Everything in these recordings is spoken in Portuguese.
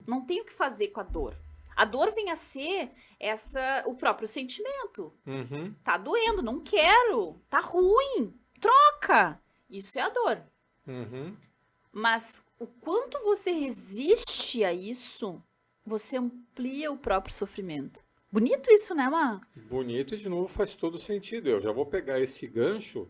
não tem o que fazer com a dor. A dor vem a ser o próprio sentimento. Uhum. Tá doendo, não quero, tá ruim, troca. Isso é a dor. Uhum. Mas o quanto você resiste a isso, você amplia o próprio sofrimento. Bonito isso, né, Má? Bonito e de novo faz todo sentido. Eu já vou pegar esse gancho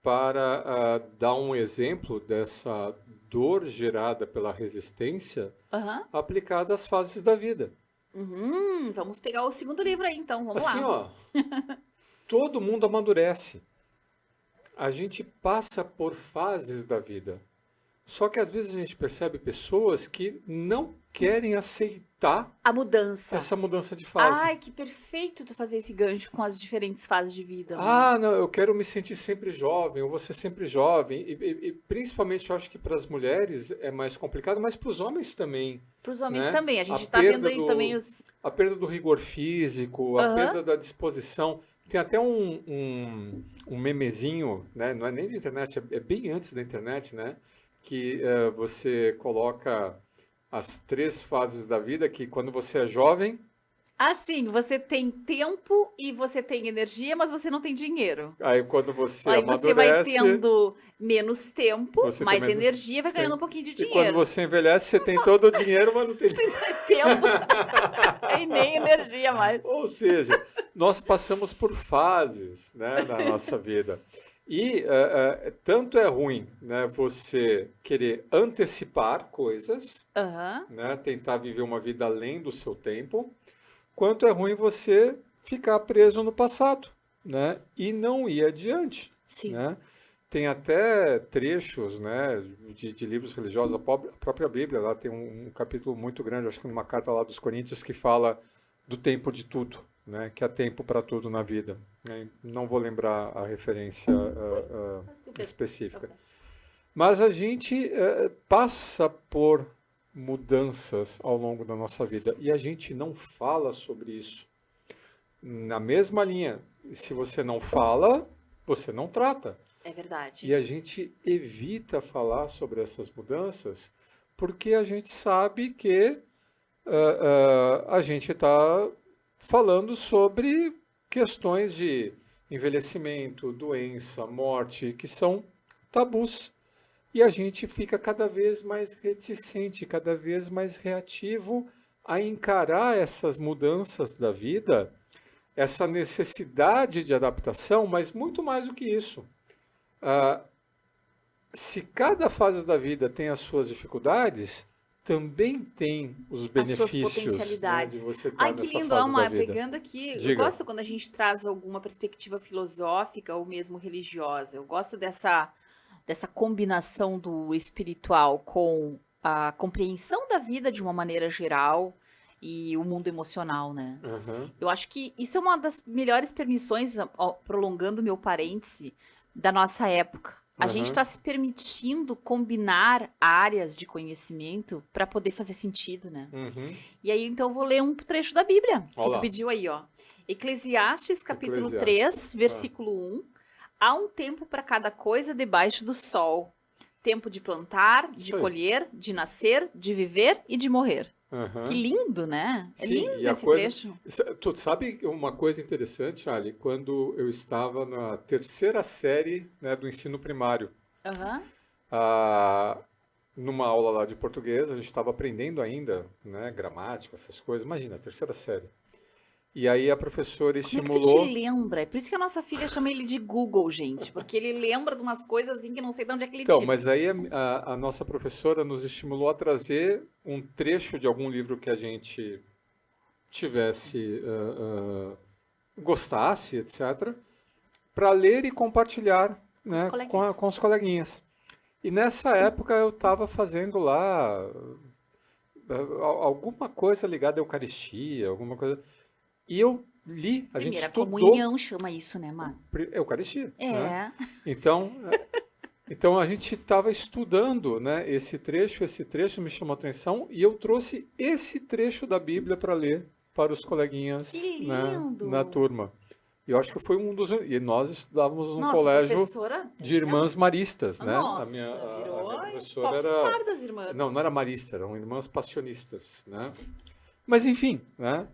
para dar um exemplo dessa dor gerada pela resistência Aham. aplicada às fases da vida. Vamos pegar o segundo livro aí, então. Vamos Assim, lá. ó, todo mundo amadurece. A gente passa por fases da vida. Só que às vezes a gente percebe pessoas que não querem aceitar A mudança. essa mudança de fase. Ai, que perfeito tu fazer esse gancho com as diferentes fases de vida. Ah, não, eu quero me sentir sempre jovem, eu vou ser sempre jovem. E principalmente eu acho que para as mulheres é mais complicado, mas para os homens também. Para os homens Né? também. A gente A tá vendo perda aí também os... A perda do rigor físico, a Aham. perda da disposição. Tem até um memezinho, né? Não é nem da internet, é bem antes da internet, né? Que você coloca as 3 fases da vida, que quando você é jovem, Assim, você tem tempo e você tem energia, mas você não tem dinheiro. aí quando você Aí você vai amadurece, tendo menos tempo, você tem mais menos energia e vai ganhando um tempo. pouquinho de E quando dinheiro. você envelhece, você tem todo o dinheiro, mas não tem... Tempo e nem energia mais. Ou seja, nós passamos por fases, né, na nossa vida. E tanto é ruim, né, você querer antecipar coisas, Aham. né, tentar viver uma vida além do seu tempo, quanto é ruim você ficar preso no passado, né, e não ir adiante. Sim. Né? Tem até trechos, né, de livros religiosos, a própria Bíblia, lá tem um capítulo muito grande, acho que numa carta lá dos Coríntios, que fala do tempo de tudo, né, que há tempo para tudo na vida. Né? Não vou lembrar a referência específica. Ok. Mas a gente passa por mudanças ao longo da nossa vida e a gente não fala sobre isso. Na mesma linha, se você não fala, você não trata. É verdade. E a gente evita falar sobre essas mudanças porque a gente sabe que a gente está falando sobre questões de envelhecimento, doença, morte, que são tabus. E a gente fica cada vez mais reticente, cada vez mais reativo a encarar essas mudanças da vida, essa necessidade de adaptação, mas muito mais do que isso. Se cada fase da vida tem as suas dificuldades, também tem os benefícios, as suas potencialidades. Né, de você estar Ai, que nessa lindo, fase Alma, da vida. pegando aqui, Diga. eu gosto quando a gente traz alguma perspectiva filosófica ou mesmo religiosa. Eu gosto dessa combinação do espiritual com a compreensão da vida de uma maneira geral e o mundo emocional, né? Uhum. Eu acho que isso é uma das melhores permissões, prolongando meu parêntese, da nossa época. A gente está se permitindo combinar áreas de conhecimento para poder fazer sentido, né? Uhum. E aí, então, eu vou ler um trecho da Bíblia, que Olá. tu pediu aí, ó. Eclesiastes, capítulo Eclesiastes. 3, versículo 1. Há um tempo para cada coisa debaixo do sol. Tempo de plantar, de Isso aí. colher, de nascer, de viver e de morrer. Uhum. Que lindo, né? É Sim, lindo e a esse coisa- trecho. Tu sabe uma coisa interessante, Ali? Quando eu estava na 3ª série, né, do ensino primário, Aham. numa aula lá de português, a gente estava aprendendo ainda, né, gramática, essas coisas. Imagina, 3ª série. E aí a professora Como é que tu estimulou... te lembra? É por isso que a nossa filha chama ele de Google, gente. Porque ele lembra de umas coisas assim que não sei de onde é que ele Então, tira. mas aí a nossa professora nos estimulou a trazer um trecho de algum livro que a gente tivesse, gostasse, etc., para ler e compartilhar, né, coleguinhas. com os coleguinhas. E nessa época eu estava fazendo lá alguma coisa ligada à Eucaristia, alguma coisa. E eu li, a gente Primeira estudou comunhão chama isso, né, Mar? Eucaristia. Né? É. Então a gente estava estudando, né, esse trecho me chamou a atenção e eu trouxe esse trecho da Bíblia para ler para os coleguinhas, Que né, lindo! na turma. E eu acho que foi um dos... E nós estudávamos num Nossa, colégio professora de irmãs maristas, né? Nossa, A virou minha professora era... popstar das irmãs. Não era marista, eram irmãs passionistas, né? Mas enfim, né?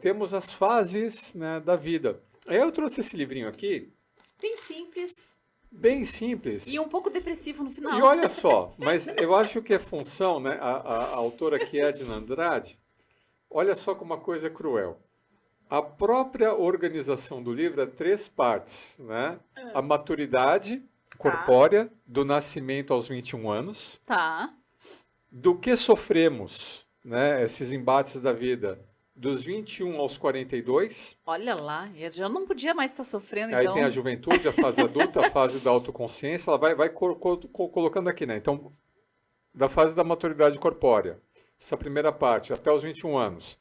Temos as fases, né, da vida. Aí eu trouxe esse livrinho aqui, Bem simples bem simples. e um pouco depressivo no final. E olha só, mas eu acho que é função, né? A autora aqui, Edna Andrade, olha só como uma coisa é cruel. A própria organização do livro é 3 partes, né? A maturidade corpórea, do nascimento aos 21 anos, Tá. do que sofremos, né? Esses embates da vida, dos 21 aos 42. Olha lá, eu já não podia mais estar sofrendo, Aí então. tem a juventude, a fase adulta, a fase da autoconsciência, ela vai colocando aqui, né? Então, da fase da maturidade corpórea, essa primeira parte, até os 21 anos,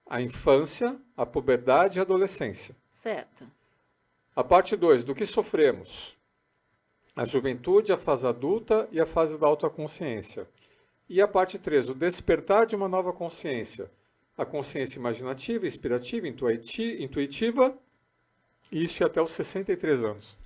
a infância, a puberdade e a adolescência. Certo. A parte 2, do que sofremos, a juventude, a fase adulta e a fase da autoconsciência. E a parte 3, o despertar de uma nova consciência, a consciência imaginativa, inspirativa, intuitiva, e isso é até os 63 anos.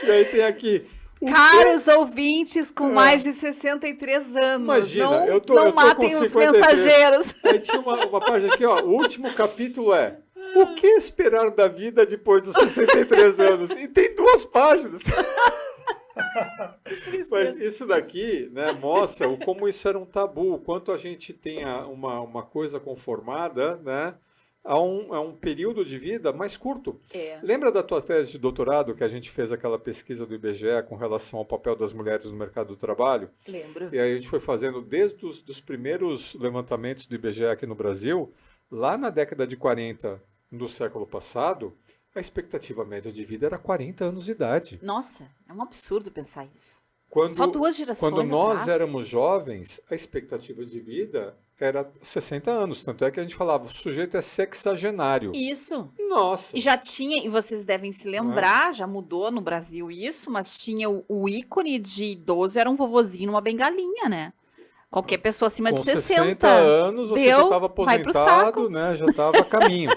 E aí tem aqui... Caros ouvintes com mais de 63 anos, Imagina, não, eu tô não com matem os 53. mensageiros. Aí tinha uma página aqui, ó, o último capítulo é o que esperar da vida depois dos 63 anos? E tem 2 páginas. Mas isso daqui, né, mostra como isso era um tabu, o quanto a gente tem uma coisa conformada, né, a um período de vida mais curto. É. Lembra da tua tese de doutorado que a gente fez aquela pesquisa do IBGE com relação ao papel das mulheres no mercado do trabalho? Lembro. E aí a gente foi fazendo desde os primeiros levantamentos do IBGE aqui no Brasil, lá na década de 40 do século passado, a expectativa média de vida era 40 anos de idade. Nossa, é um absurdo pensar isso. Quando, Só 2 gerações quando nós atrás. éramos jovens, a expectativa de vida era 60 anos. Tanto é que a gente falava, o sujeito é sexagenário. Isso. Nossa! E já tinha, e vocês devem se lembrar, já mudou no Brasil isso, mas tinha o ícone de idoso, era um vovozinho numa bengalinha, né? Qualquer pessoa acima Com de 60. 60 anos, você já deu, estava vai pro aposentado, saco. né? Já estava a caminho.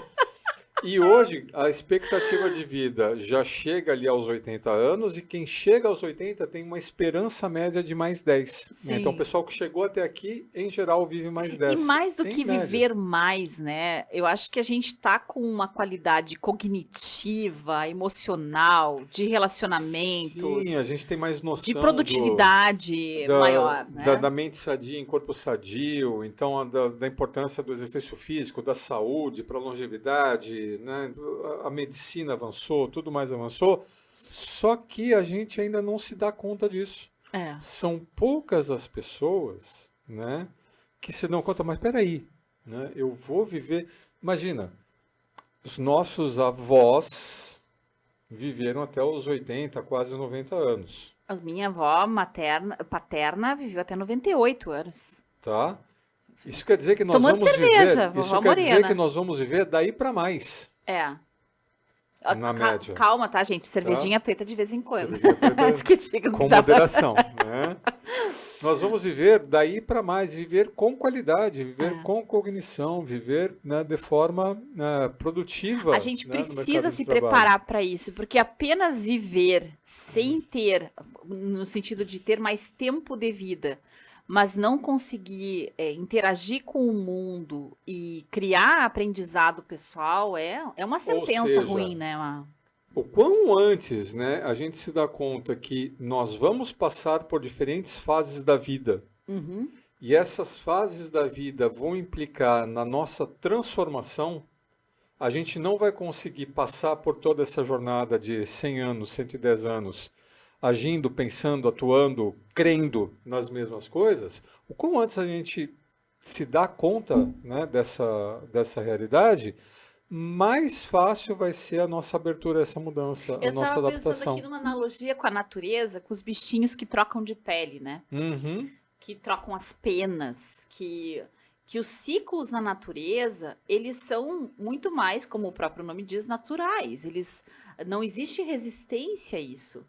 E hoje, a expectativa de vida já chega ali aos 80 anos, e quem chega aos 80 tem uma esperança média de mais 10. Sim. Então, o pessoal que chegou até aqui, em geral, vive mais 10. E mais do Em que média. viver mais, né? Eu acho que a gente tá com uma qualidade cognitiva, emocional, de relacionamentos, Sim, a gente tem mais noção de produtividade maior, né? da mente sadia em corpo sadio, então da importância do exercício físico, da saúde, para a longevidade, né? A medicina avançou, tudo mais avançou, só que a gente ainda não se dá conta disso. É. São poucas as pessoas, né, que se dão conta, mas peraí, né, eu vou viver... Imagina, os nossos avós viveram até os 80, quase 90 anos, A minha avó paterna viveu até 98 anos. tá? Isso quer dizer que nós Tomando vamos cerveja, viver... Isso vovó quer dizer Morena. que nós vamos viver daí para mais, É. na média. Calma, tá, gente? Cervejinha preta de vez em quando. Cervejinha preta Antes que digam com que tá... moderação, né? Nós vamos viver daí para mais, viver com qualidade, viver com cognição, viver, né, de forma produtiva. A gente né, no precisa mercado se de trabalho. preparar para isso, porque apenas viver sem ter, no sentido de ter mais tempo de vida, mas não conseguir interagir com o mundo e criar aprendizado pessoal é uma sentença seja, ruim, né? O quão antes, né, a gente se dá conta que nós vamos passar por diferentes fases da vida, Uhum. e essas fases da vida vão implicar na nossa transformação, a gente não vai conseguir passar por toda essa jornada de 100 anos, 110 anos, agindo, pensando, atuando, crendo nas mesmas coisas. O quão antes a gente se dá conta, né, dessa realidade, mais fácil vai ser a nossa abertura a essa mudança, a Eu nossa estava pensando adaptação. aqui numa analogia com a natureza, com os bichinhos que trocam de pele, né? Uhum. Que trocam as penas, que os ciclos na natureza, eles são muito mais, como o próprio nome diz, naturais. Não existe resistência a isso.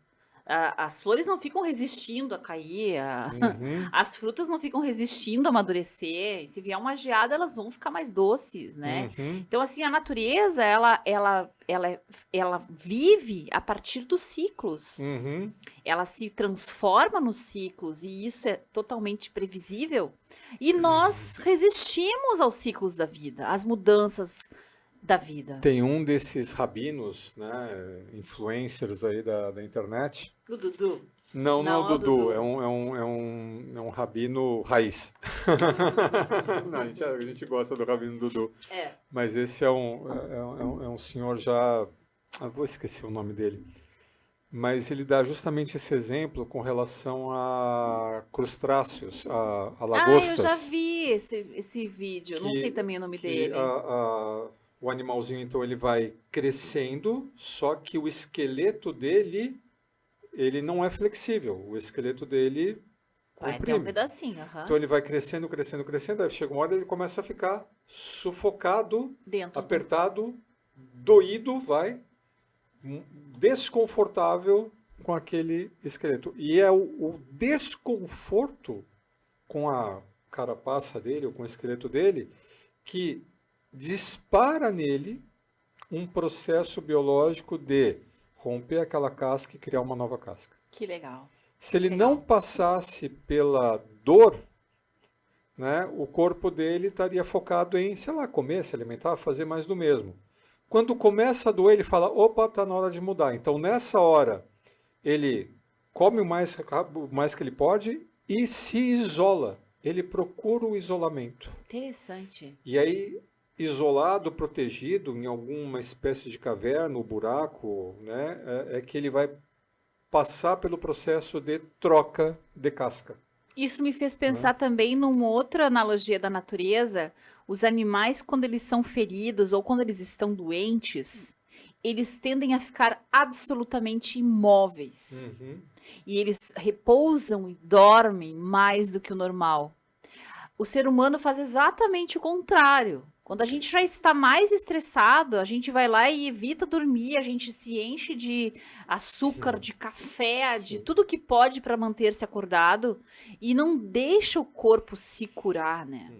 As flores não ficam resistindo a cair, Uhum, as frutas não ficam resistindo a amadurecer. E se vier uma geada, elas vão ficar mais doces, né? uhum, Então, assim, a natureza, ela vive a partir dos ciclos. uhum. Ela se transforma nos ciclos e isso é totalmente previsível. E nós resistimos aos ciclos da vida, às mudanças da vida. Tem um desses rabinos, né, influencers aí da internet. O Dudu. Não, não é o Não é o Dudu, Dudu. é um rabino raiz. Não, a gente gosta do rabino Dudu. É. Mas esse é um senhor já. Vou esquecer o nome dele. Mas ele dá justamente esse exemplo com relação a crustáceos, a Eu já lagostas. vi esse vídeo. Não sei também o nome Que dele. o animalzinho, então, ele vai crescendo, só que o esqueleto dele, ele não é flexível. O esqueleto dele Vai até um comprime. pedacinho, aham. Então ele vai crescendo, crescendo, crescendo, aí chega uma hora ele começa a ficar sufocado, Dentro do... apertado, doído, desconfortável com aquele esqueleto. E é o desconforto com a carapaça dele, ou com o esqueleto dele, que dispara nele um processo biológico de romper aquela casca e criar uma nova casca. Que legal. Se ele Legal. não passasse pela dor, né, o corpo dele estaria focado em, sei lá, comer, se alimentar, fazer mais do mesmo. Quando começa a doer, ele fala, opa, está na hora de mudar. Então, nessa hora, ele come o mais que ele pode e se isola. Ele procura o isolamento. Interessante. E aí, isolado, protegido, em alguma espécie de caverna ou buraco, né, é que ele vai passar pelo processo de troca de casca. Isso me fez pensar também numa outra analogia da natureza. Os animais, quando eles são feridos ou quando eles estão doentes, eles tendem a ficar absolutamente imóveis. Uhum. E eles repousam e dormem mais do que o normal. O ser humano faz exatamente o contrário. Quando a gente já está mais estressado, a gente vai lá e evita dormir, a gente se enche de açúcar, de café, de tudo que pode para manter-se acordado e não deixa o corpo se curar, né?